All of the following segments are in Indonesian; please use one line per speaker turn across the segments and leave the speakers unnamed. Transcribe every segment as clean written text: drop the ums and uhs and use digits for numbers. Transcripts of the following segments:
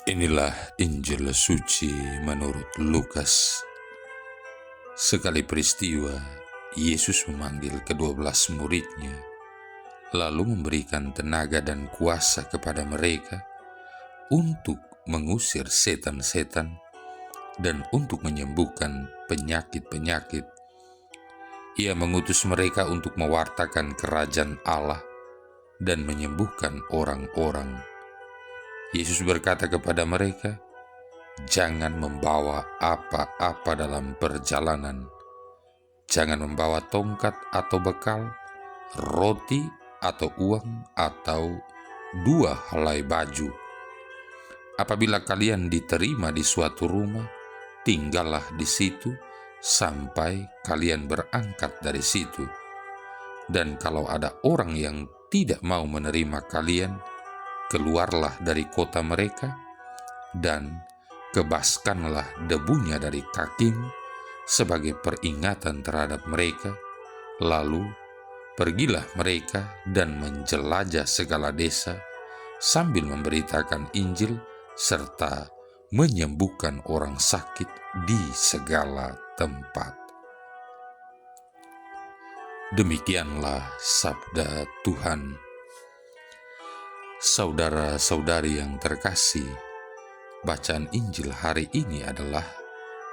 Inilah Injil suci menurut Lukas. Sekali peristiwa, Yesus memanggil ke-12 muridnya, lalu memberikan tenaga dan kuasa kepada mereka untuk mengusir setan-setan dan untuk menyembuhkan penyakit-penyakit. Ia mengutus mereka untuk mewartakan kerajaan Allah dan menyembuhkan orang-orang. Yesus berkata kepada mereka, "Jangan membawa apa-apa dalam perjalanan. Jangan membawa tongkat atau bekal, roti atau uang, atau 2 helai baju. Apabila kalian diterima di suatu rumah, tinggallah di situ sampai kalian berangkat dari situ. Dan kalau ada orang yang tidak mau menerima kalian, keluarlah dari kota mereka dan kebaskanlah debunya dari kakimu sebagai peringatan terhadap mereka. Lalu pergilah mereka dan menjelajah segala desa sambil memberitakan Injil serta menyembuhkan orang sakit di segala tempat." Demikianlah sabda Tuhan. Saudara-saudari yang terkasih, bacaan Injil hari ini adalah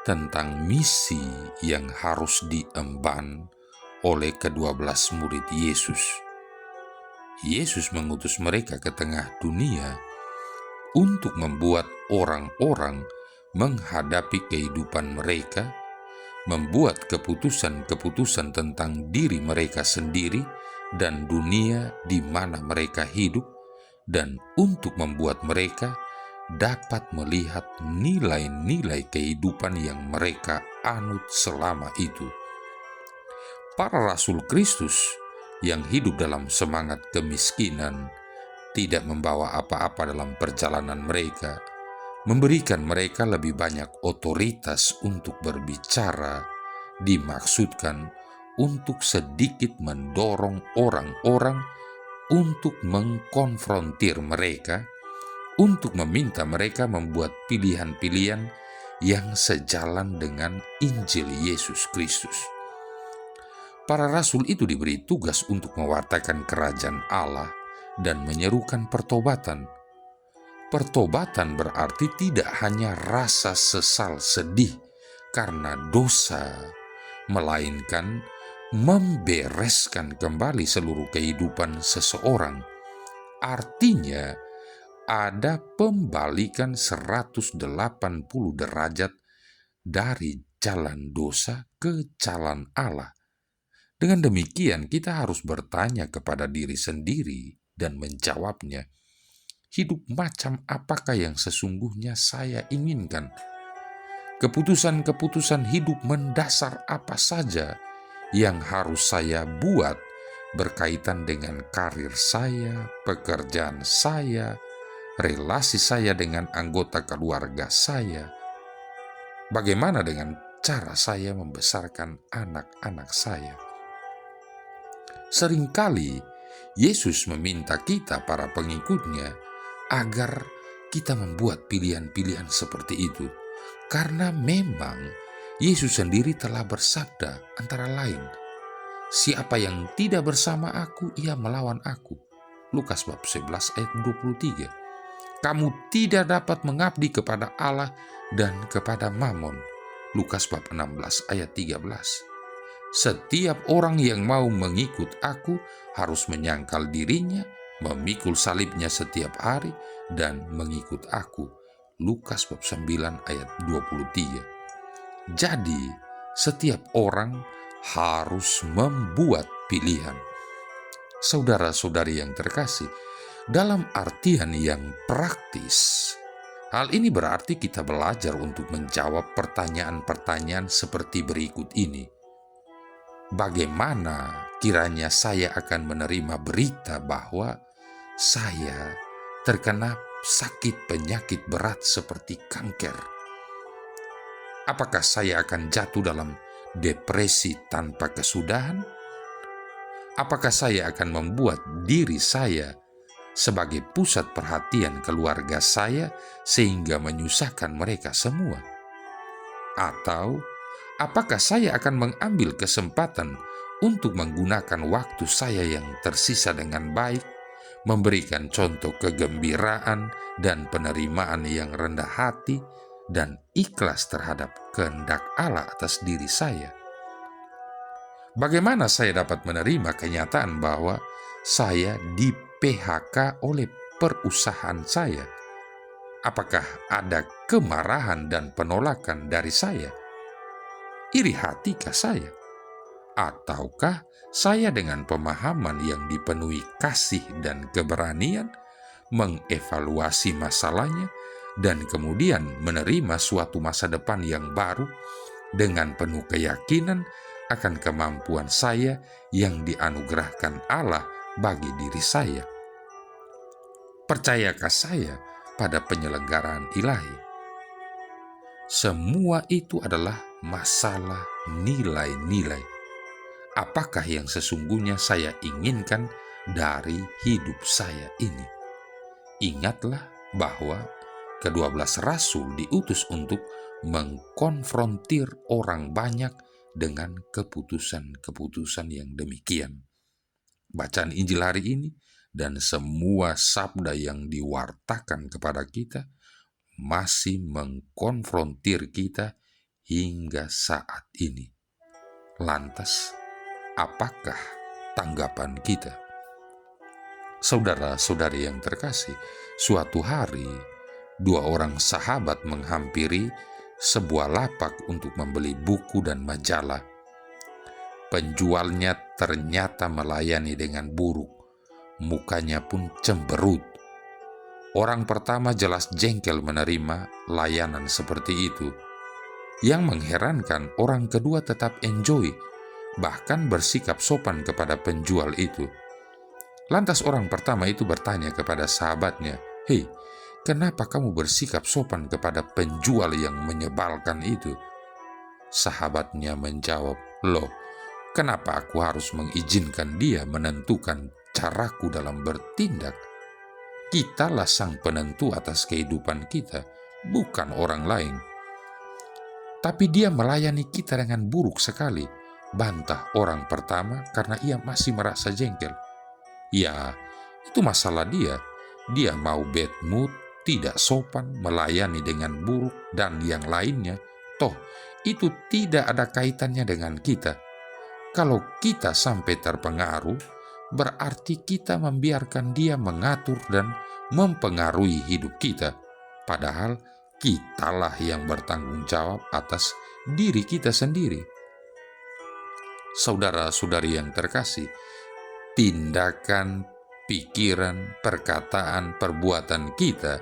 tentang misi yang harus diemban oleh ke-12 murid Yesus. Yesus mengutus mereka ke tengah dunia untuk membuat orang-orang menghadapi kehidupan mereka, membuat keputusan-keputusan tentang diri mereka sendiri dan dunia di mana mereka hidup, dan untuk membuat mereka dapat melihat nilai-nilai kehidupan yang mereka anut selama itu. Para rasul Kristus yang hidup dalam semangat kemiskinan, tidak membawa apa-apa dalam perjalanan mereka, memberikan mereka lebih banyak otoritas untuk berbicara, dimaksudkan untuk sedikit mendorong orang-orang untuk mengkonfrontir mereka, untuk meminta mereka membuat pilihan-pilihan yang sejalan dengan Injil Yesus Kristus. Para rasul itu diberi tugas untuk mewartakan kerajaan Allah dan menyerukan pertobatan. Pertobatan berarti tidak hanya rasa sesal sedih karena dosa, melainkan membereskan kembali seluruh kehidupan seseorang. Artinya, ada pembalikan 180 derajat dari jalan dosa ke jalan Allah. Dengan demikian, kita harus bertanya kepada diri sendiri dan menjawabnya, hidup macam apakah yang sesungguhnya saya inginkan? Keputusan-keputusan hidup mendasar apa saja yang harus saya buat berkaitan dengan karir saya, pekerjaan saya, relasi saya dengan anggota keluarga saya? Bagaimana dengan cara saya membesarkan anak-anak saya? Seringkali Yesus meminta kita, para pengikutnya, agar kita membuat pilihan-pilihan seperti itu, karena memang Yesus sendiri telah bersabda antara lain, "Siapa yang tidak bersama aku, ia melawan aku." Lukas bab 11 ayat 23. "Kamu tidak dapat mengabdi kepada Allah dan kepada Mammon." Lukas bab 16 ayat 13. "Setiap orang yang mau mengikut aku harus menyangkal dirinya, memikul salibnya setiap hari, dan mengikut aku." Lukas bab 9 ayat 23. Jadi, setiap orang harus membuat pilihan. Saudara-saudari yang terkasih, dalam artian yang praktis, hal ini berarti kita belajar untuk menjawab pertanyaan-pertanyaan seperti berikut ini. Bagaimana kiranya saya akan menerima berita bahwa saya terkena sakit penyakit berat seperti kanker? Apakah saya akan jatuh dalam depresi tanpa kesudahan? Apakah saya akan membuat diri saya sebagai pusat perhatian keluarga saya sehingga menyusahkan mereka semua? Atau apakah saya akan mengambil kesempatan untuk menggunakan waktu saya yang tersisa dengan baik, memberikan contoh kegembiraan dan penerimaan yang rendah hati dan ikhlas terhadap kehendak Allah atas diri saya? Bagaimana saya dapat menerima kenyataan bahwa saya di PHK oleh perusahaan saya? Apakah ada kemarahan dan penolakan dari saya? Iri hatikah saya? Ataukah saya dengan pemahaman yang dipenuhi kasih dan keberanian mengevaluasi masalahnya dan kemudian menerima suatu masa depan yang baru dengan penuh keyakinan akan kemampuan saya yang dianugerahkan Allah bagi diri saya? Percayakah saya pada penyelenggaraan ilahi? Semua itu adalah masalah nilai-nilai. Apakah yang sesungguhnya saya inginkan dari hidup saya ini? Ingatlah bahwa ke-12 rasul diutus untuk mengkonfrontir orang banyak dengan keputusan-keputusan yang demikian. Bacaan Injil hari ini dan semua sabda yang diwartakan kepada kita masih mengkonfrontir kita hingga saat ini. Lantas, apakah tanggapan kita? Saudara-saudari yang terkasih, suatu hari 2 orang sahabat menghampiri sebuah lapak untuk membeli buku dan majalah. Penjualnya ternyata melayani dengan buruk, mukanya pun cemberut. Orang pertama jelas jengkel menerima layanan seperti itu. Yang mengherankan, orang kedua tetap enjoy, bahkan bersikap sopan kepada penjual itu. Lantas orang pertama itu bertanya kepada sahabatnya, "Hei, kenapa kamu bersikap sopan kepada penjual yang menyebalkan itu?" Sahabatnya menjawab, "Loh, kenapa aku harus mengizinkan dia menentukan caraku dalam bertindak? Kitalah sang penentu atas kehidupan kita, bukan orang lain." "Tapi dia melayani kita dengan buruk sekali," bantah orang pertama karena ia masih merasa jengkel. "Ya, itu masalah dia. Dia mau bad mood, tidak sopan, melayani dengan buruk, dan yang lainnya. Toh, itu tidak ada kaitannya dengan kita. Kalau kita sampai terpengaruh, berarti kita membiarkan dia mengatur dan mempengaruhi hidup kita. Padahal kitalah yang bertanggung jawab atas diri kita sendiri." Saudara-saudari yang terkasih, tindakan, pikiran, perkataan, perbuatan kita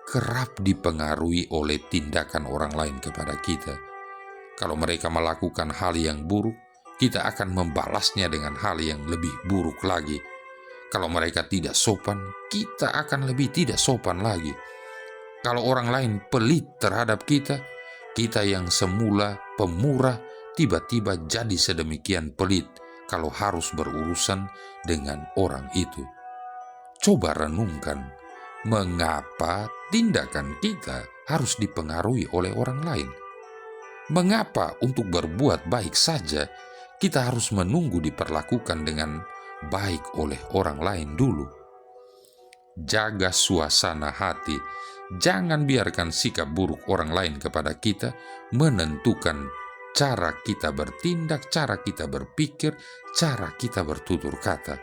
kerap dipengaruhi oleh tindakan orang lain kepada kita. Kalau mereka melakukan hal yang buruk, kita akan membalasnya dengan hal yang lebih buruk lagi. Kalau mereka tidak sopan, kita akan lebih tidak sopan lagi. Kalau orang lain pelit terhadap kita, kita yang semula pemurah tiba-tiba jadi sedemikian pelit kalau harus berurusan dengan orang itu. Coba renungkan, mengapa tindakan kita harus dipengaruhi oleh orang lain? Mengapa untuk berbuat baik saja kita harus menunggu diperlakukan dengan baik oleh orang lain dulu? Jaga suasana hati, jangan biarkan sikap buruk orang lain kepada kita menentukan cara kita bertindak, cara kita berpikir, cara kita bertutur kata.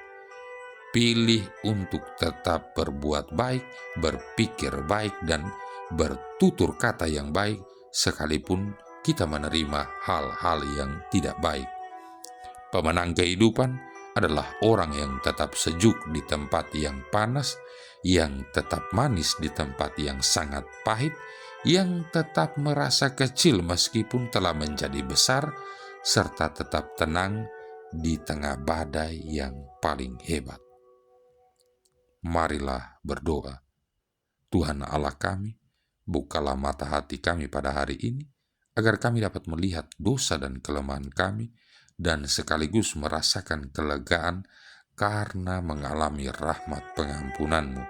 Pilih untuk tetap berbuat baik, berpikir baik, dan bertutur kata yang baik, sekalipun kita menerima hal-hal yang tidak baik. Pemenang kehidupan adalah orang yang tetap sejuk di tempat yang panas, yang tetap manis di tempat yang sangat pahit, yang tetap merasa kecil meskipun telah menjadi besar, serta tetap tenang di tengah badai yang paling hebat. Marilah berdoa. Tuhan Allah kami, bukalah mata hati kami pada hari ini, agar kami dapat melihat dosa dan kelemahan kami, dan sekaligus merasakan kelegaan karena mengalami rahmat pengampunan-Mu.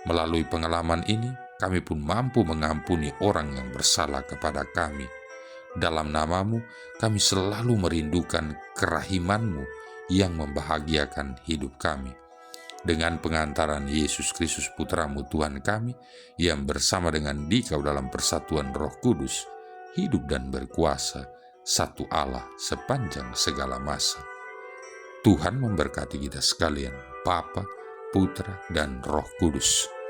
Melalui pengalaman ini, kami pun mampu mengampuni orang yang bersalah kepada kami. Dalam nama-Mu, kami selalu merindukan kerahiman-Mu yang membahagiakan hidup kami. Dengan pengantaran Yesus Kristus Putra-Mu Tuhan kami, yang bersama dengan Dikau dalam persatuan Roh Kudus, hidup dan berkuasa, satu Allah sepanjang segala masa. Tuhan memberkati kita sekalian, Bapa, Putra, dan Roh Kudus.